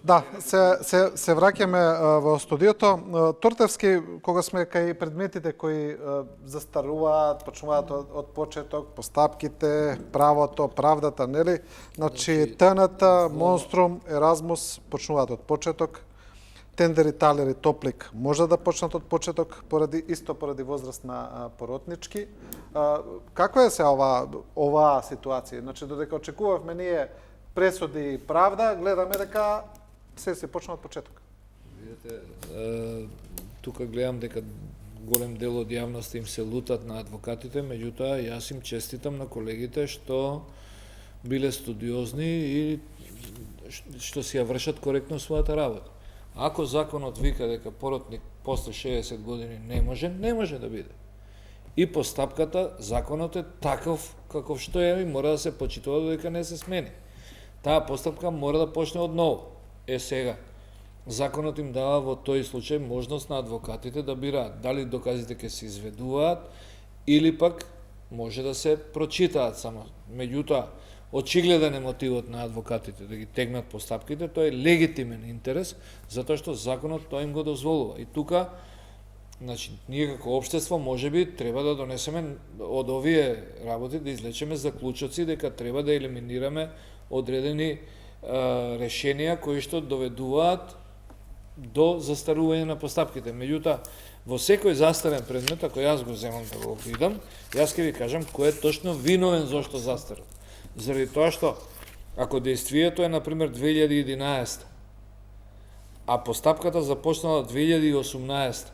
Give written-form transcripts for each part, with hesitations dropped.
Да, се враќаме во студиото. Туртевски, кога сме кај предметите кои застаруваат, почнуваат од почеток, постапките, правото, правдата, нели? Значи, ТНТ, Монструм, Еразмус почнуваат од почеток. Тендери, талери, топлик може да почнат од почеток поради возраст на поротнички. Каква е се оваа ситуација? Значи, додека очекувавме ние пресуди и правда, гледаме дека се почна од почеток. Видете, тука гледам дека голем дел од јавноста им се лутат на адвокатите, меѓутоа јас им честитам на колегите што биле студиозни и што си ја вршат коректно својата работа. Ако законот вика дека поротник после 60 години не може да биде. И постапката, законот е таков каков што е и мора да се почитува додека не се смени. Таа постапка мора да почне од ново. Сега, законот им дава во тој случај можност на адвокатите да бираат дали доказите ќе се изведуваат или пак може да се прочитаат само. Меѓутоа, очигледен е мотивот на адвокатите да ги тегнат постапките, тоа е легитимен интерес, затоа што законот тоа им го дозволува. И тука, значи, ние како општество можеби треба да донесеме од овие работи да извлечеме заклучоци дека треба да елиминираме одредени решенија кои што доведуваат до застарување на постапките. Меѓутоа, во секој застарен предмет, ако јас го земам да го видам, јас ќе ви кажам кој е точно виновен зошто застарил. Заради тоа што, ако действието е, например, 2011, а постапката започнала 2018,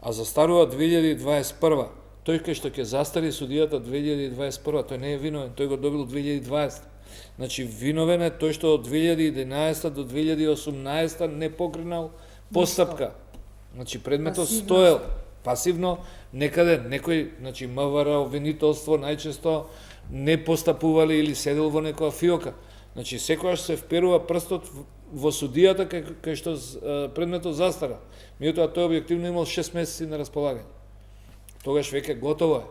а застарува 2021, тој кај што ќе застари судијата 2021, тој не е виновен, тој го добил 2020. Значи, виновен е тој што од 2011 до 2018 не покренал постапка. Значи, предметот стоел пасивно, некаде некој, значи, МВР, обвинителство, најчесто не постапували или седел во некоја фиока. Значи, секојаш се вперува прстот во судијата кај што предметот застара. Меѓутоа, тој објективно имал 6 месеци на располагање. Тогаш веќе готово е.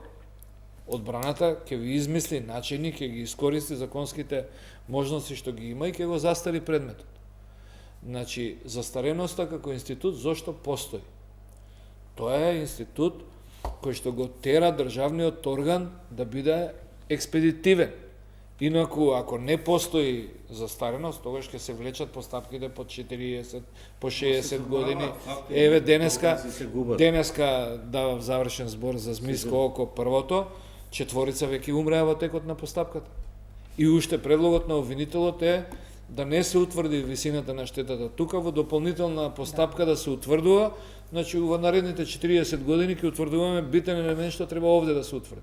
Одбраната ќе ви измисли начини, ќе ги искористи законските можности што ги има и ќе го застари предметот. Значи, застареноста како институт зошто постои? Тоа е институт кој што го тера државниот орган да биде експедитивен. Инаку, ако не постои застареност, тогаш ќе се влечат постапките по 40, по 60 години. Еве, денеска давав завршен збор за Змиско око првото, 4 веќе умреа во текот на постапката. И уште предлогот на обвинителот е да не се утврди висината на штетата. Тука во дополнителна постапка да се утврдува, значи во наредните 40 години ќе утврдуваме битен елемент што треба овде да се утврди.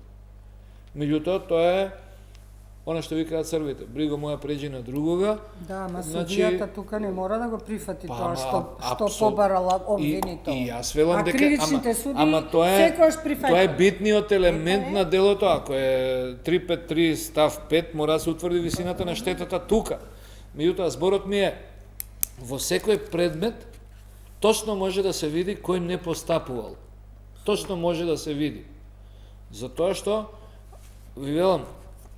Меѓутоа, тоа е она што викаат србите, бриго моја преđи на другога. Да, ама судијата тука не мора да го прифати тоа што побарала обвинител. И јас велам дека кривичните суди секогаш прифатуваат. Тоа е битниот елемент на делото, ако е 353 став 5 мора да се утврди висината на штетата тука. Меѓутоа, зборот ми е во секој предмет точно може да се види кој не постапувал. Точно може да се види. Затоа што ви велам,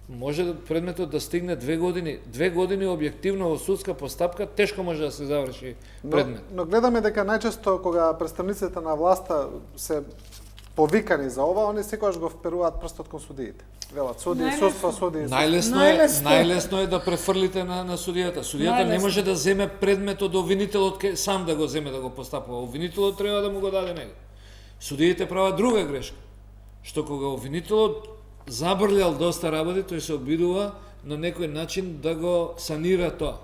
може предметот да стигне 2 години. 2 години објективно во судска постапка тешко може да се заврши предмет. Но гледаме дека најчесто кога представниците на власта се повикани за ова, они секогаш го вперуваат прстот кон судиите. Велат, суди, судство, суди. Најлесно е да префрлите на судијата. Судијата не може да земе предметот од обвинителот сам да го земе да го постапува. Обвинителот треба да му го даде него. Судиите прават друга грешка, што кога обвинителот забрљал доста работи, тој се обидува на некој начин да го санира тоа.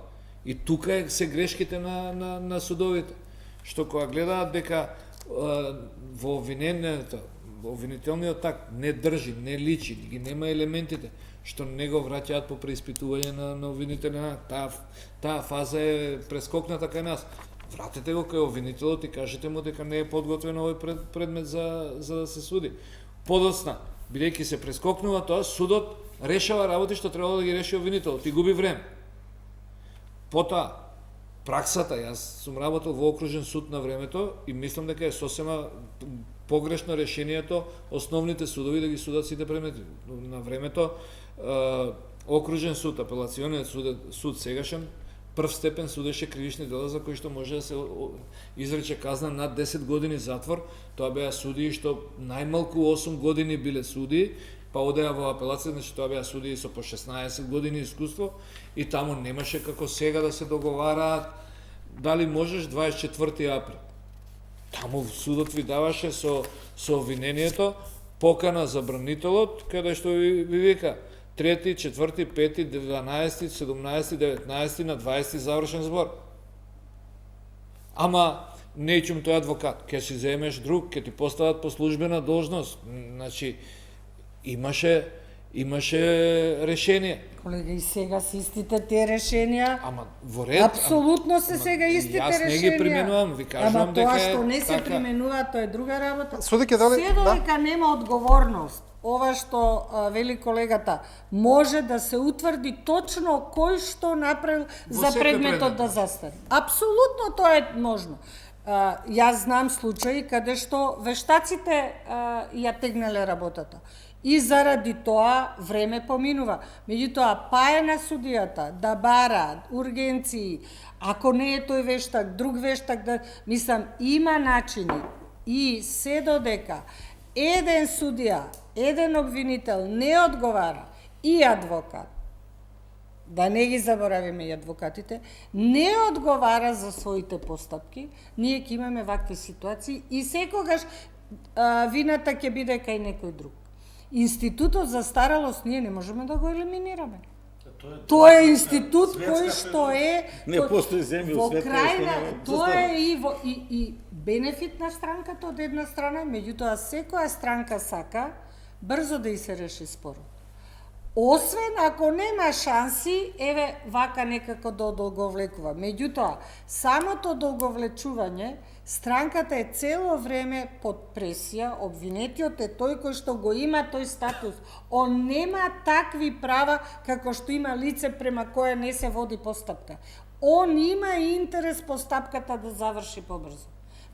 И тука се грешките на судовите. Што кога гледаат дека во обвинението, обвинителниот акт не држи, не личи, ги нема елементите, што не го враќаат по преиспитување на обвинителен акт. Таа фаза е прескокната кај нас. Вратете го кај обвинителот и кажете му дека не е подготвен овој предмет за да се суди. Подоцна, бидејќи се прескокнува тоа, судот решава работи што требало да ги реши обвинителот и губи време. Потоа, праксата, јас сум работел во окружен суд на времето и мислам дека е сосема погрешно решението основните судови да ги судат сите предмети. На времето окружен суд, апелациониот суд сегашен, прв степен судеше кривични дела за кои што може да се изрече казна над 10 години затвор. Тоа беа судии што најмалку 8 години биле судии, па одеа во апелација, значи тоа беа судии со по 16 години искуство и таму немаше како сега да се договараат дали можеш 24 април. Таму судот ви даваше со обвинението покана за бранителот, каде што ви вика 3, 4, 5, 12, 17, 19 на 20 завршен збор. Ама неќум тој адвокат, ќе си земеш друг, ќе ти постават по службена должност. Значи имаше решение. Колеги, и сега се истите тие решенија. Ама во ред. Апсолутно се сега истите решенија. Јас не ги применувам, ви кажувам дека тоа што не се применува, тоа е друга работа. Судејќи дали Се додека нема одговорност, ова што вели колегата, може да се утврди точно кој што направил за предметот да застане. Апсолутно тоа е можно. Јас знам случаи каде што вештаците ја тегнале работата. И заради тоа време поминува. Меѓутоа, па е на судијата да бара ургенции, ако не е тој вештак, друг вештак, да, мислам, има начини. И се додека еден судија, еден обвинител не одговара и адвокат, да не ги заборавиме и адвокатите, не одговара за своите постапки, ние ќе имаме вакви ситуации и секогаш вината ќе биде кај некој друг. Институтот за старалост ние не можеме да го елиминираме. Тоа е институт кој што е не постои земја во у светот, крајна, тоа е и бенефит на странката од една страна, меѓутоа секоја странка сака брзо да и се реши спорот. Освен ако нема шанси, еве вака некако да одолговлекува. Меѓутоа, самото одолговлечување, странката е цело време под пресија, обвинетиот е тој кој што го има тој статус. Он нема такви права како што има лице према кое не се води постапка. Он има интерес постапката да заврши побрзо.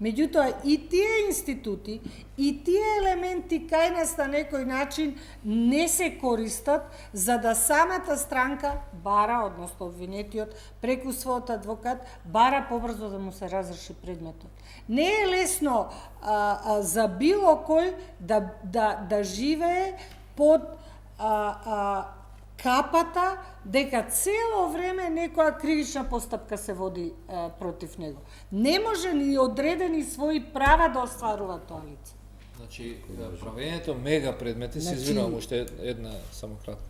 Меѓутоа, и тие институти, и тие елементи кај нас на некој начин не се користат за да самата странка бара, односно обвинетиот, преку својот адвокат, бара побрзо да му се разреши предметот. Не е лесно за било кој да живее под капата дека цело време некоја кривична постапка се води против него. Не може ни одредени своји права да остварува тоа лице. Значи, правењето мега предмети, се извинувам, уште една само кратко.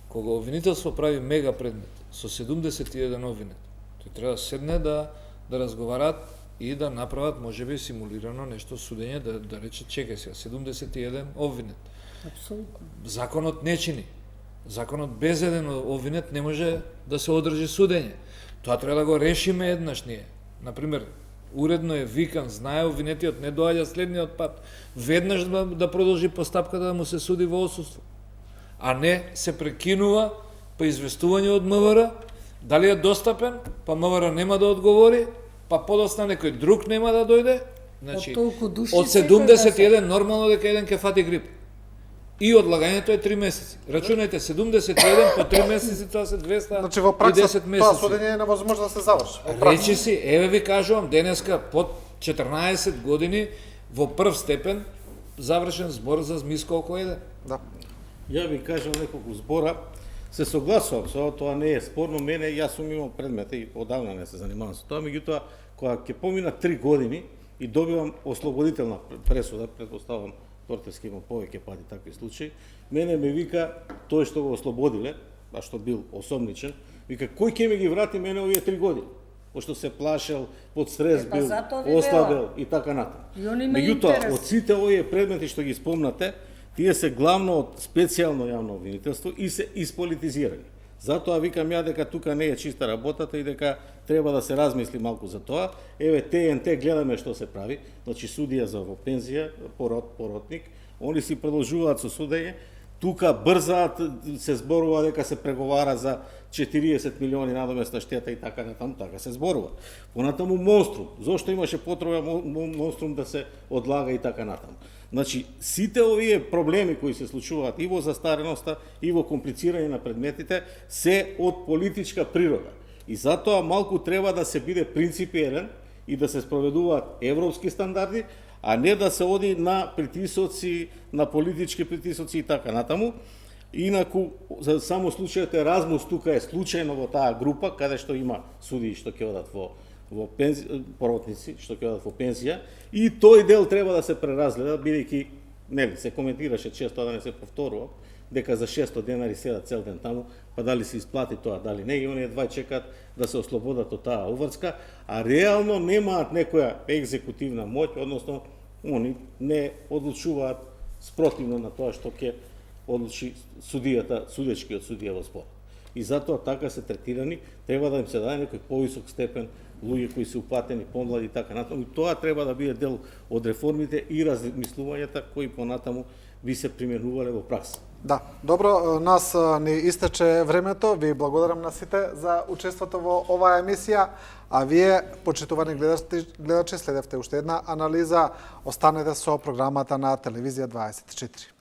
Кога обвинителство прави мега предмет со 71 обвинет, тој треба да седне да разговараат и да направат можеби симулирано нешто судење, да рече чекај сега 71 обвинет. Апсолутно. Законот не чини. Законот без еден обвинет не може да се одржи судење. Тоа треба да го решиме еднаш ние. Например, уредно е викан, знае обвинетиот, не доаѓа следниот пат, веднаш да продолжи постапката да му се суди во отсуство. А не се прекинува па известување од МВР, дали е достапен, па МВР нема да одговори, па подоцна некој друг нема да дојде. Значи, од 71 нормално дека еден ќе фати грип. И одлагањето е 3 месеци. Рачунајте 71 по 3 месеци, тоа се 210 Значи во пракса месеци. тоа судење е невозможно да се заврши. Речи си, еве ви кажувам, денеска под 14 години во прв степен завршен збор за ЗМИС колку еден. Да. Ја ви кажам неколку збора, се согласувам со тоа не е спорно, мене јас сум имал предмети и одавна не се занимавам со тоа, меѓутоа кога ќе помина 3 години и добивам ослободителна пресуда, претпоставам Тортевски има повеќе пати такви случаи, мене ме вика тој што го ослободиле, а што бил осомничен, вика кој ќе ми ги врати мене овие 3 години? Пошто се плашел, под стрес бил, ослабел и така натаму. Меѓутоа, од сите овие предмети што ги спомнате, тие се главно од специјално јавно обвинителство и се исполитизирани. Затоа викам ја дека тука не е чиста работата и дека треба да се размисли малку за тоа. Еве ТНТ гледаме што се прави, значи судија за во пензија, поротник, они си продолжуваат со судење. Тука брзаат, се зборува дека се преговара за 40 милиони надомесна штета и така натаму, така се зборува. Понатаму монструм. Зошто имаше потреба монструм да се одлага и така натаму? Значи, сите овие проблеми кои се случуваат и во застареноста, и во комплицирање на предметите, се од политичка природа. И затоа малку треба да се биде принципиелен и да се спроведуваат европски стандарди, а не да се оди на притисоци, на политички притисоци и така натаму. Инаку, за само случајот Еразмус тука е случајно во таа група, каде што има судии што ќе одат во поротници, што ќе одат во пензија, и тој дел треба да се преразгледа, бидејќи нели се коментираше често, да не се повторува, дека за 600 денари седат цел ден таму, па дали се исплати тоа, дали не, и оние два чекат да се ослободат од таа уврска, а реално немаат некоја екзекутивна моќ, односно они не одлучуваат спротивно на тоа што ќе одлучи судијата, судечкиот судија во спор. И затоа така се третирани, треба да им се даде некој повисок степен луѓе кои се упатени, помлади и така натаму. И тоа треба да биде дел од реформите и размислувањата кои понатаму би се применувале во пракса. Да, добро, нас ни истече времето. Ви благодарам на сите за учеството во оваа емисија, а вие, почитувани гледачи, следевте уште една анализа. Останете со програмата на Телевизија 24.